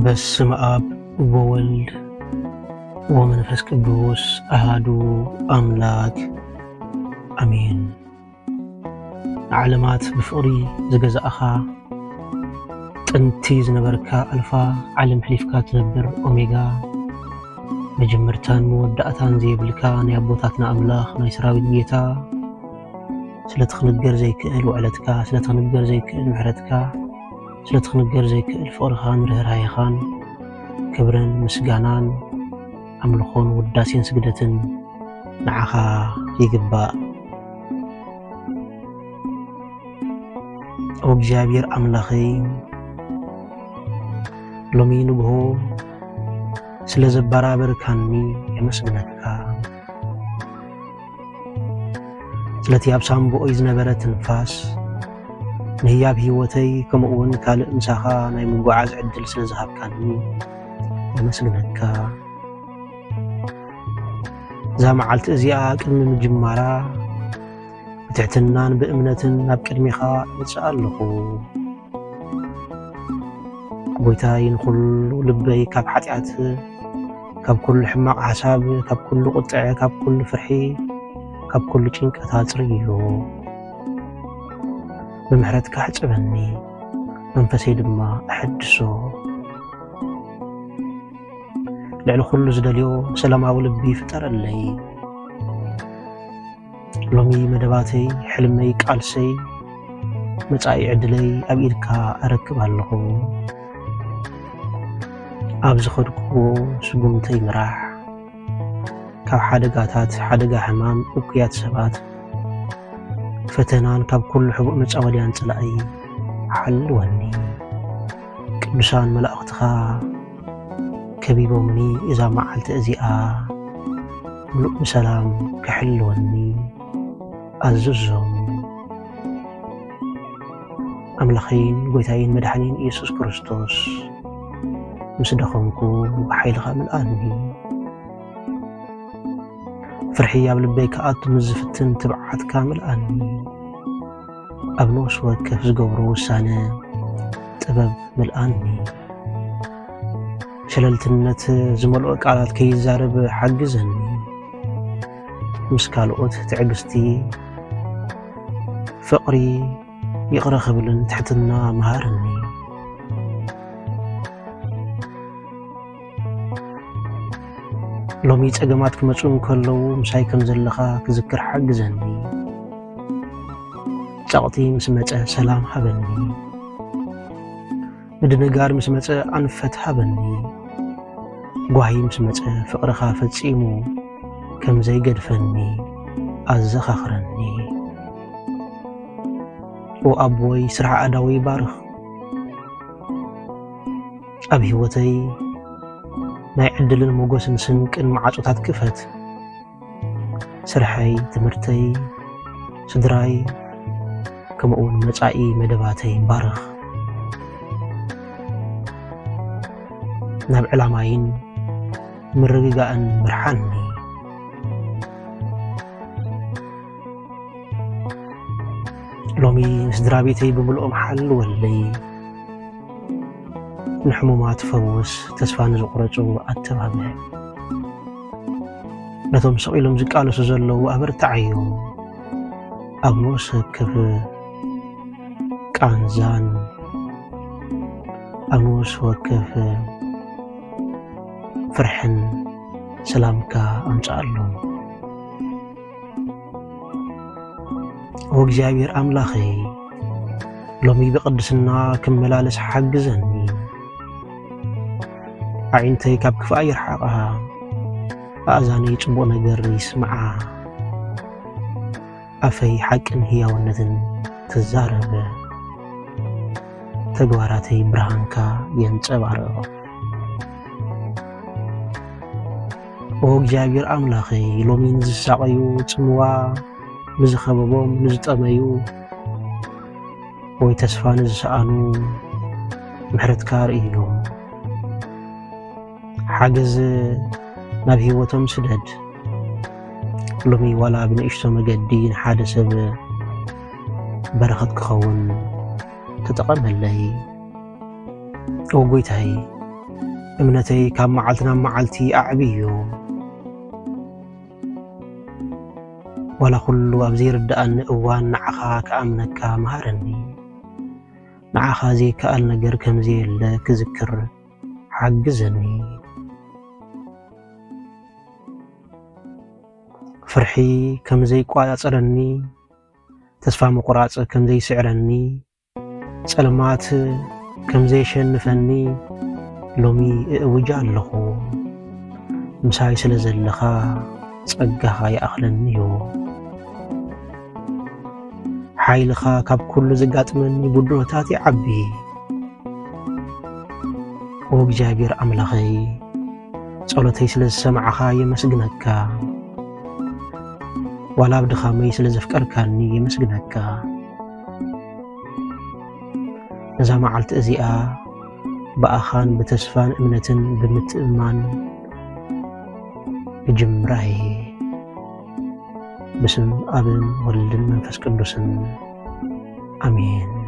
በስመ አብ ወወልድ ወመንፈስ ቅዱስ አሐዱ አምላክ አሜን። ዓለማት ብፍቕሪ ዝገዛእኻ ጥንቲ ዝነበርካ ኣልፋ ዓለም ሕሊፍካ ትነብር ኦሜጋ መጀመርታን መወዳእታን ዘይብልካ ናይ ኣቦታትና ኣምላኽ ናይ ሰራዊት ጌታ ስለትኽንገር ዘይክእል ውዕለትካ ስለትኽንገር ዘይክእል ምሕረትካ ስለትኽንገር ዘይክእል ፍቕርኻን ርህራሄኻን ክብርን ምስጋናን ኣምልኾን ውዳሴን ስግደትን ንዓኻ ይግባእ። ኦ እግዚአብሔር ኣምላኸይ ሎሚ ንግሆ ስለ ዘባራበርካኒ የመስግነካ ስለቲ ኣብ ሳምቦኦይ ዝነበረ ትንፋስ ንህያብ ህይወተይ ከምኡውን ካልእ ምሳኻ ናይ ምጓዓዝ ዕድል ስለ ዝሃብካኒ የመስግነካ። እዛ መዓልቲ እዚኣ ቅድሚ ምጅማራ ብትሕትናን ብእምነትን ናብ ቅድሚኻ እምጽእ ኣለኹ። ጎይታዬ ንኹሉ ልበይ ካብ ሓጢኣት ካብ ኩሉ ሕማቕ ሓሳብ ካብ ኩሉ ቁጥዐ ካብ ኩሉ ፍርሒ ካብ ኩሉ ጭንቀት ኣጽርዩ ብምሕረትካ ሕጽበኒ መንፈሰይ ድማ ኣሕድሶ። ልዕሊ ኩሉ ዝደልዮ ሰላማዊ ልቢ ፍጠረለይ። ሎሚ መደባተይ ሕልመይ ቃልሰይ መጻኢ ዕድለይ ኣብ ኢድካ ኣረክብ ኣለኹ። ኣብ ዝኸድክዎ ስጉምተይ ምራሕ ካብ ሓደጋታት ሓደጋ ሕማም እኩያት ሰባት ፈተናን ካብ ኩሉ ሕቡእ መጻወድያን ጽላኢ ሓልወኒ። ቅዱሳን መላእኽትኻ ከቢቦምኒ እዛ መዓልቲ እዚኣ ምሉእ ብሰላም ክሕልወኒ ኣዝዞም። ኣምላኸይን ጎይታዬን መድሓኒን ኢየሱስ ክርስቶስ ምስ ደኸምኩ ብሓይልኻ ምልኣኒ። ፍርሒ ኣብ ልበይ ከኣቱ ምዝፍትን ትብዓትካ ምልኣኒ። ኣብ ነፍሲ ወከፍ ዝገብሮ ውሳነ ጥበብ ምልኣኒ። ሸለልትነት ዝመልኦ ቃላት ከይዛረብ ሓግዘኒ። ምስ ካልኦት ትዕግስቲ ፍቕሪ ይቕረ ኽብልን ትሕትና መሃርኒ። ሎሚ ጸገማት ክመጹ እንከለዉ ምሳይ ከም ዘለኻ ክዝክር ሓግዘኒ። ጸቕጢ ምስ መጸ ሰላም ሃበኒ። ምድንጋር ምስ መጸ ኣንፈት ሃበኒ። ጓሂ ምስ መጸ ፍቕርኻ ፈጺሙ ከም ዘይገድፈኒ ኣዘኻኽረኒ። ኦ ኣቦይ ስራሕ ኣዳወይ ባርኽ። ኣብ ህይወተይ ናይ ዕድልን ሞገስን ስንቅን ማዓጾታት ክፈት። ስርሐይ ትምህርተይ ስድራይ ከምኡውን መጻኢ መደባተይ ባርኽ። ናብ ዕላማይን ምርግጋእን ምርሓኒ። ሎሚ ስድራ ቤተይ ብምልኦም ሓልወለይ። ንሕሙማት ፈውስ ተስፋ ንዝቑረፁ ኣተባብዕ። ነቶም ሰቂሎም ዝቃለሱ ዘለዉ ኣበርታዓዮም። ኣብ ነፍሲ ወከፍ ቃንዛን ኣብ ነፍሲ ወከፍ ፍርሕን ሰላምካ ኣምጽኣሎም። ኦ እግዚአብሔር ኣምላኸይ ሎሚ ብቅድስና ክመላለስ ሓግዘኒ። ኣዒንተይ ካብ ክፍኣ ይርሓቓ፣ ኣእዛነይ ጽቡቕ ነገር ይስምዓ፣ ኣፈይ ሓቅን ህያውነትን ትዛረበ፣ ተግባራተይ ብርሃንካ የንጸባርቕ። ኦ እግዚአብሔር ኣምላኸይ ሎሚ ንዝሳቐዩ ጽምዋ ንዝኸበቦም ንዝጠመዩ ወይ ተስፋ ንዝሰኣኑ ምሕረትካ ርእዮም። ሓገዝ ናብ ህይወቶም ስደድ። ሎሚ ዋላ ብንእሽቶ መገዲ ንሓደ ሰብ በረኸት ክኸውን تتقملي وقويتهي እምነተይ ካብ መዓልትና መዓልቲ ኣዕብዮ ወላ ኩሉ ኣብ ዘይርዳእኒ እዋን ንዓኻ ከኣምነካ መሃረኒ ንዓኻ ዘይከኣል ነገር ከምዘየለ ክዝክር ሓግዘኒ ፍርሒ ከምዘይቋፃፀረኒ ተስፋ ምቁራፅ ከምዘይስዕረኒ ጸልማት ከምዘይሸንፈኒ ሎሚ እውጃ ኣለኹ ምሳይ ስለ ዘለኻ ጸጋኻ ይኣኽለኒዮ ሓይልኻ ካብ ኩሉ ዝጋጥመኒ ቡድኖታት ይዓቢ ኦ እግዚአብሔር ኣምላኸይ ጸሎተይ ስለ ዝሰምዓኻ የመስግነካ ዋላ ብድኻመይ ስለ ዘፍቀርካኒ የመስግነካ ነዛ መዓልቲ እዚኣ በኣኻን በተስፋን እምነትን ብምትእማን እጅምራይ باسم أب والد منفس قدوس آمين